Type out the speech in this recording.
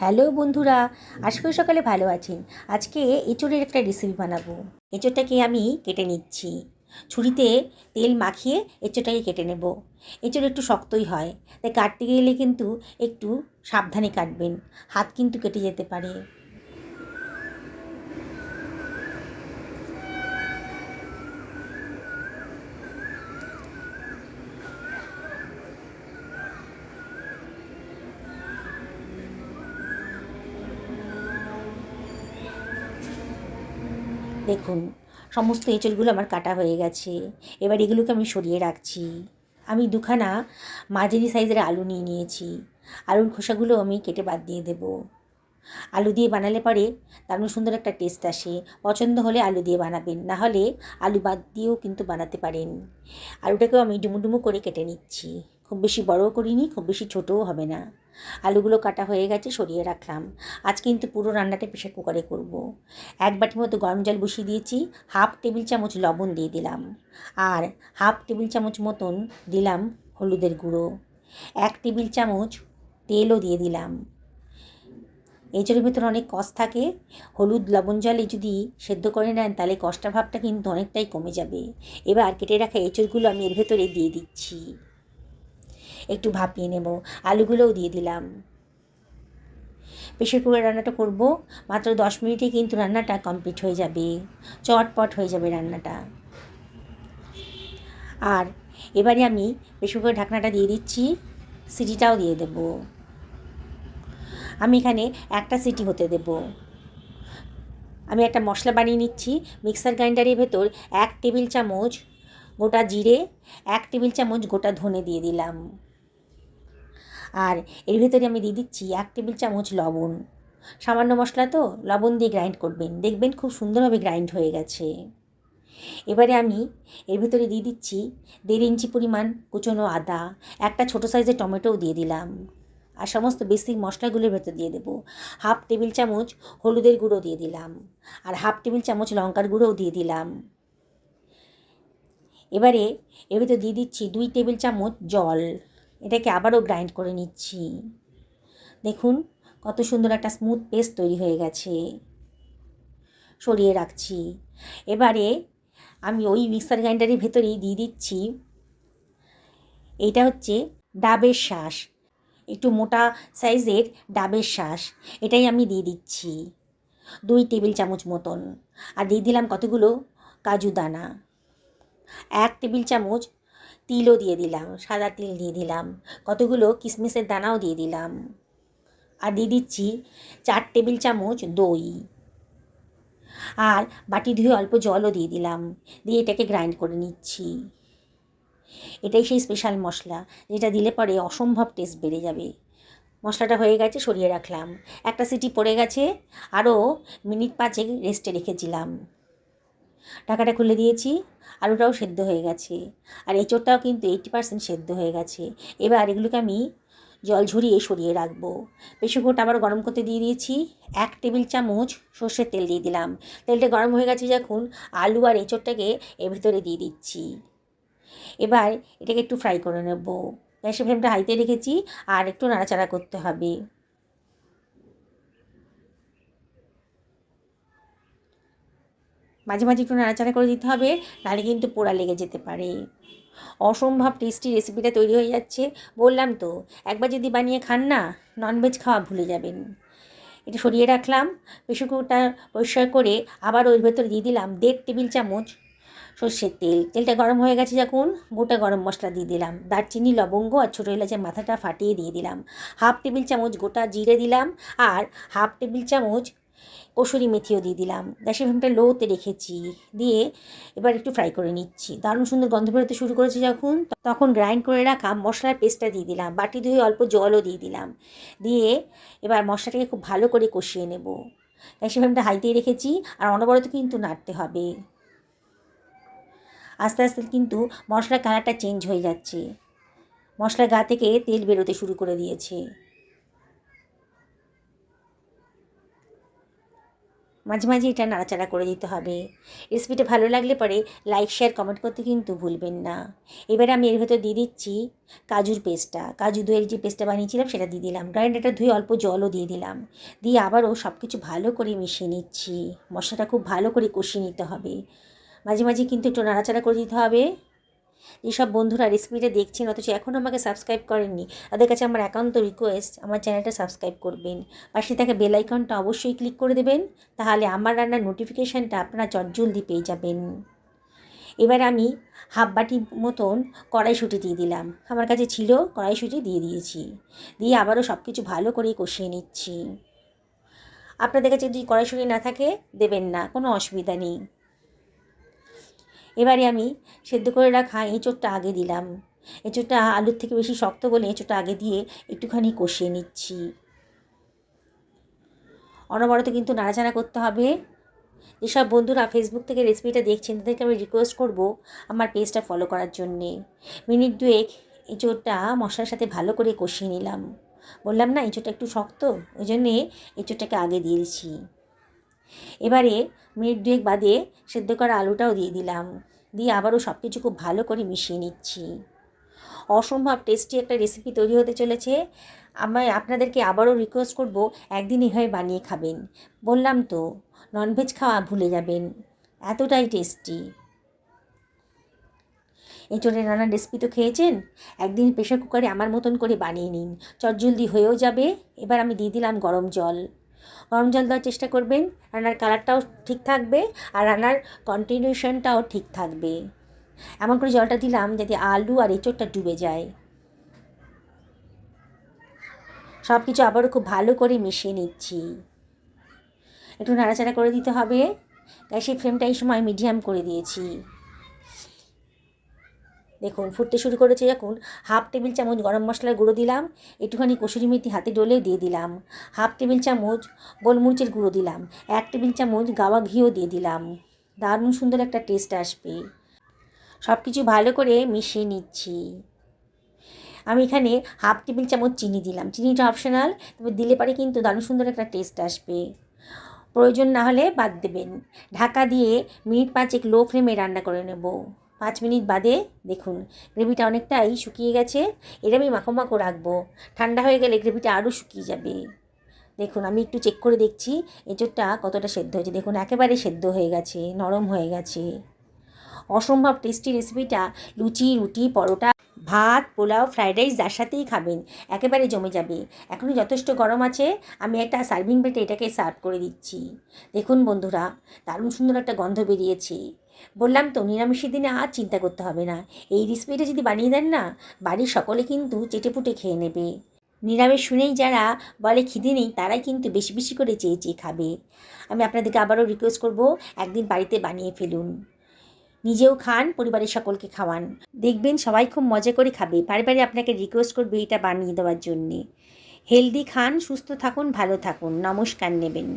Hello বন্ধুরা, আশা করি সকালে ভালো আছেন। আজকে এঁচোড়ের একটা রেসিপি বানাবো। এঁচোড়টাকে আমি কেটে নিচ্ছি। ছুরিতে তেল মাখিয়ে এঁচোড়টাকে কেটে নেব। এঁচোড় একটু শক্তই হয়, তাই কাটতে গেলে কিন্তু একটু সাবধানে কাটবেন, হাত কিন্তু কেটে যেতে পারে। দেখুন, সমস্ত এঁচোড়গুলো আমার কাটা হয়ে গেছে। এবার এগুলোকে আমি সরিয়ে রাখছি। আমি দুখানা মাঝারি সাইজের আলু নিয়ে নিয়েছি। আলুর খোসাগুলো আমি কেটে বাদ দিয়ে দেবো। আলু দিয়ে বানালে পরে দারুণ সুন্দর একটা টেস্ট আসে। পছন্দ হলে আলু দিয়ে বানাবেন, না হলে আলু বাদ দিয়েও কিন্তু বানাতে পারেন। আলুটাকেও আমি ডুমো ডুমো করে কেটে নিচ্ছি। খুব বেশি বড়ও করিনি, খুব বেশি ছোটও হবে না। আলুগুলো কাটা হয়ে গেছে, সরিয়ে রাখলাম। আজ কিন্তু পুরো রান্নাটা প্রেশার কুকারে করব। এক বাটির মতো গরম জল বসিয়ে দিয়েছি। হাফ টেবিল চামচ লবণ দিয়ে দিলাম, আর হাফ টেবিল চামচ মতন দিলাম হলুদের গুঁড়ো। 1 টেবিল চামচ তেলও দিয়ে দিলাম। এঁচোড়ের ভেতরে অনেক কষ থাকে। হলুদ লবণ জলে যদি সেদ্ধ করে নেন তাহলে কষটা ভাবটা কিন্তু অনেকটাই কমে যাবে। এবার কেটে রাখা এঁচোড়গুলো আমি এর ভেতরে দিয়ে দিচ্ছি। একটু ভাপিয়ে নেব। আলুগুলোও দিয়ে দিলাম। প্রেশার কুকারে রান্নাটা করব, মাত্র 10 মিনিটে কিন্তু রান্নাটা কমপ্লিট হয়ে যাবে। চটপট হয়ে যাবে রান্নাটা। আর এবারে আমি প্রেশার কুকারের ঢাকনাটা দিয়ে দিচ্ছি, সিটিটাও দিয়ে দেব। আমি এখানে একটা সিটি হতে দেব। আমি একটা মশলা বানিয়ে নিচ্ছি। মিক্সার গ্রাইন্ডারের ভেতর 1 টেবিল চামচ গোটা জিরে, 1 টেবিল চামচ গোটা ধনে দিয়ে দিলাম। আর এর ভেতরে আমি দিয়ে দিচ্ছি 1 টেবিল চামচ লবণ। সামান্য মশলা তো, লবণ দিয়ে গ্রাইন্ড করবেন, দেখবেন খুব সুন্দরভাবে গ্রাইন্ড হয়ে গেছে। এবারে আমি এর ভেতরে দিয়ে দিচ্ছি 1.5 ইঞ্চি পরিমাণ কুচনো আদা, একটা ছোটো সাইজের টমেটোও দিয়ে দিলাম। আর সমস্ত বেসিক মশলাগুলোর ভেতর দিয়ে দেবো। হাফ টেবিল চামচ হলুদের গুঁড়ো দিয়ে দিলাম, আর হাফ টেবিল চামচ লঙ্কার গুঁড়োও দিয়ে দিলাম। এবারে এর ভেতর দিয়ে দিচ্ছি 2 টেবিল চামচ জল। এটাকে আবারও গ্রাইন্ড করে নিচ্ছি। দেখুন কত সুন্দর একটা স্মুথ পেস্ট তৈরি হয়ে গেছে। সরিয়ে রাখছি। এবারে আমি ওই মিক্সার গ্রাইন্ডারের ভেতরেই দিয়ে দিচ্ছি, এইটা হচ্ছে ডাবের শাঁস, একটু মোটা সাইজের ডাবের শাঁস। এটাই আমি দিয়ে দিচ্ছি 2 টেবিল চামচ মতন। আর দিয়ে দিলাম কতগুলো কাজু দানা। 1 টেবিল চামচ তিলও দিয়ে দিলাম, সাদা তিল দিয়ে দিলাম। কতগুলো কিশমিশের দানাও দিয়ে দিলাম। আর দিয়ে দিচ্ছি 4 টেবিল চামচ দই। আর বাটি ধুয়ে অল্প জলও দিয়ে দিলাম। দিয়ে এটাকে গ্রাইন্ড করে নিচ্ছি। এটাই সেই স্পেশাল মশলা, যেটা দিলে পরে অসম্ভব টেস্ট বেড়ে যাবে। মশলাটা হয়ে গেছে, সরিয়ে রাখলাম। একটা সিটি পড়ে গেছে, আরও মিনিট 5 রেস্টে রেখেছিলাম। ঢাকাটা খুলে দিয়েছি। আলুটাও সেদ্ধ হয়ে গেছে, আর এঁচোড়টাও কিন্তু 80% সেদ্ধ হয়ে গেছে। এবার এগুলোকে আমি জল ঝরিয়ে সরিয়ে রাখবো। প্রেসার কুকারটা আবার গরম করতে দিয়ে দিয়েছি। 1 টেবিল চামচ সর্ষের তেল দিয়ে দিলাম। তেলটা গরম হয়ে গেছে যখন, আলু আর এঁচোড়টাকে এর ভিতরে দিয়ে দিচ্ছি। এবার এটাকে একটু ফ্রাই করে নেব। গ্যাসের ফ্লেমটা হাইতে রেখেছি, আর একটু নাড়াচাড়া করতে হবে। মাঝে মাঝে একটু নাড়াচাড়া করে দিতে হবে, নাহলে কিন্তু পোড়া লেগে যেতে পারে। অসম্ভব টেস্টি রেসিপিটা তৈরি হয়ে যাচ্ছে। বললাম তো, একবার যদি বানিয়ে খান না, ননভেজ খাওয়া ভুলে যাবেন। এটা সরিয়ে রাখলাম। প্রেসার কুকারটা পরিষ্কার করে আবার ওর ভেতরে দিয়ে দিলাম 1.5 টেবিল চামচ সর্ষের তেল। তেলটা গরম হয়ে গেছে যখন, গোটা গরম মশলা দিয়ে দিলাম। দারচিনি, লবঙ্গ আর ছোটো এলাচের মাথাটা ফাটিয়ে দিয়ে দিলাম। হাফ টেবিল চামচ গোটা জিরে দিলাম, আর হাফ টেবিল চামচ কসুরি মেথিও দিয়ে দিলাম। গ্যাসের ফ্লেমটা লোতে রেখেছি। দিয়ে এবার একটু ফ্রাই করে নিচ্ছি। দারুণ সুন্দর গন্ধ বেরোতে শুরু করেছে যখন, তখন গ্রাইন্ড করে রাখা মশলার পেস্টটা দিয়ে দিলাম। বাটি ধুয়ে অল্প জলও দিয়ে দিলাম। দিয়ে এবার মশলাটাকে খুব ভালো করে কষিয়ে নেব। গ্যাসের ফ্লেমটা হাইতেই রেখেছি, আর অনবরত কিন্তু নাড়তে হবে। আস্তে আস্তে কিন্তু মশলার কালারটা চেঞ্জ হয়ে যাচ্ছে। মশলার গা থেকে তেল বেরোতে শুরু করে দিয়েছে। মাঝে মাঝে এটা নাড়াচাড়া করে দিতে হবে। রেসিপিটা ভালো লাগলে পরে লাইক শেয়ার কমেন্ট করতে কিন্তু ভুলবেন না। এবারে আমি এর ভেতর দিয়ে দিচ্ছি কাজুর পেস্টটা, কাজু দইয়ের যে পেস্টটা বানিয়েছিলাম সেটা দিয়ে দিলাম। গ্রাইন্ডারটা ধুয়ে অল্প জলও দিয়ে দিলাম। দিয়ে আবারও সব কিছু ভালো করে মিশিয়ে নিচ্ছি। মশলাটা খুব ভালো করে কষিয়ে নিতে হবে। মাঝে মাঝে কিন্তু একটু নাড়াচাড়া করে দিতে হবে। যেসব বন্ধুরা রেসিপিটা দেখছেন অথচ এখনও আমাকে সাবস্ক্রাইব করেননি, তাদের কাছে আমার একান্ত রিকোয়েস্ট, আমার চ্যানেলটা সাবস্ক্রাইব করবেন। পাশে থাকা বেল আইকনটা অবশ্যই ক্লিক করে দেবেন, তাহলে আমার রান্নার নোটিফিকেশানটা আপনারা চটজলদি পেয়ে যাবেন। এবার আমি হাফ বাটি মতন কড়াইশুঁটি দিয়ে দিলাম। আমার কাছে ছিল, কড়াইশুঁটি দিয়ে দিয়েছি। দিয়ে আবারও সব কিছু ভালো করে কষিয়ে নিচ্ছি। আপনাদের কাছে যদি কড়াইশুঁটি না থাকে দেবেন না, কোনো অসুবিধা নেই। এবারে আমি সেদ্ধ করে রাখা এঁচোড়টা আগে দিলাম। এঁচোড়টা আলুর থেকে বেশি শক্ত বলে এঁচোড়টা আগে দিয়ে একটুখানি কষিয়ে নিচ্ছি। অনবরত কিন্তু নাড়াচাড়া করতে হবে। যেসব বন্ধুরা ফেসবুক থেকে রেসিপিটা দেখছেন তাদেরকে আমি রিকোয়েস্ট করব আমার পেজটা ফলো করার জন্যে। মিনিট দুয়েক এঁচোড়টা মশলার সাথে ভালো করে কষিয়ে নিলাম। বললাম না এঁচোড়টা একটু শক্ত, ওই জন্যে এঁচোড়টাকে আগে দিয়েছি। এবারে মিনিট দুয়েক বাদে সেদ্ধ করা আলুটাও দিয়ে দিলাম। দিয়ে আবারও সব কিছু খুব ভালো করে মিশিয়ে নিচ্ছি। অসম্ভব টেস্টি একটা রেসিপি তৈরি হতে চলেছে। আপনাদেরকে আবারও রিকোয়েস্ট করব, একদিন এভাবে বানিয়ে খাবেন। বললাম তো, ননভেজ খাওয়া ভুলে যাবেন, এতটাই টেস্টি। এঁচোড়ের রান্নার রেসিপি তো খেয়েছেন, একদিন প্রেশার কুকারে আমার মতন করে বানিয়ে নিন, চটজলদি হয়েও যাবে। এবার আমি দিয়ে দিলাম গরম জল। গরম জল দেওয়ার চেষ্টা করবেন, রান্নার কালারটাও ঠিক থাকবে আর রান্নার কন্টিনিউশনটাও ঠিক থাকবে। এমন করে জলটা দিলাম যাতে আলু আর এঁচোড়টা ডুবে যায়। সব কিছু আবারও খুব ভালো করে মিশিয়ে নিচ্ছি। একটু নাড়াচাড়া করে দিতে হবে। গ্যাসের ফ্লেমটা এই সময় মিডিয়াম করে দিয়েছি। দেখুন ফুটতে শুরু করেছে যখন, হাফ টেবিল চামচ গরম মশলার গুঁড়ো দিলাম, একটুখানি কসুরি মেথি হাতে ডলে দিয়ে দিলাম, হাফ টেবিল চামচ গোলমরিচের গুঁড়ো দিলাম, 1 টেবিল চামচ গাওয়া ঘিও দিয়ে দিলাম। দারুণ সুন্দর একটা টেস্ট আসবে। সব কিছু ভালো করে মিশিয়ে নিচ্ছি। আমি এখানে হাফ টেবিল চামচ চিনি দিলাম। চিনিটা অপশনাল, তবে দিলে পরে কিন্তু দারুণ সুন্দর একটা টেস্ট আসবে। প্রয়োজন না হলে বাদ দেবেন। ঢাকা দিয়ে মিনিট 5 লো ফ্লেমে রান্না করে নেব। 5 মিনিট বাদে দেখুন গ্রেভিটা অনেকটাই শুকিয়ে গেছে। এর আমি মাখো মাখো রাখবো, ঠান্ডা হয়ে গেলে গ্রেভিটা আরও শুকিয়ে যাবে। দেখুন আমি একটু চেক করে দেখছি এঁচোড়টা কতটা সেদ্ধ হয়েছে। দেখুন একেবারে সেদ্ধ হয়ে গেছে, নরম হয়ে গেছে। অসম্ভব টেস্টি রেসিপিটা লুচি, রুটি, পরোটা, ভাত, পোলাও, ফ্রাইড রাইস যার সাথেই খাবেন একেবারে জমে যাবে। এখনও যথেষ্ট গরম আছে, আমি একটা সার্ভিং প্লেটে এটাকে সার্ভ করে দিচ্ছি। দেখুন বন্ধুরা, দারুণ সুন্দর একটা গন্ধ বেরিয়েছে। বললাম তো নিরামিষের দিনে আর চিন্তা করতে হবে না। এই রেসিপিটা যদি বানিয়ে দেন না, বাড়ির সকলে কিন্তু চেটেপুটে খেয়ে নেবে। নিরামিষ শুনেই যারা বলে খিদে নেই, তারাই কিন্তু বেশি বেশি করে চেয়ে চেয়ে খাবে। আমি আপনাদেরকে আবারও রিকোয়েস্ট করব, একদিন বাড়িতে বানিয়ে ফেলুন, নিজেও খান, পরিবারের সকলকে খাওয়ান। দেখবেন সবাই খুব মজা করে খাবে। বারে বারে আপনাকে রিকোয়েস্ট করবে এটা বানিয়ে দেওয়ার জন্যে। হেলদি খান, সুস্থ থাকুন, ভালো থাকুন। নমস্কার নেবেন।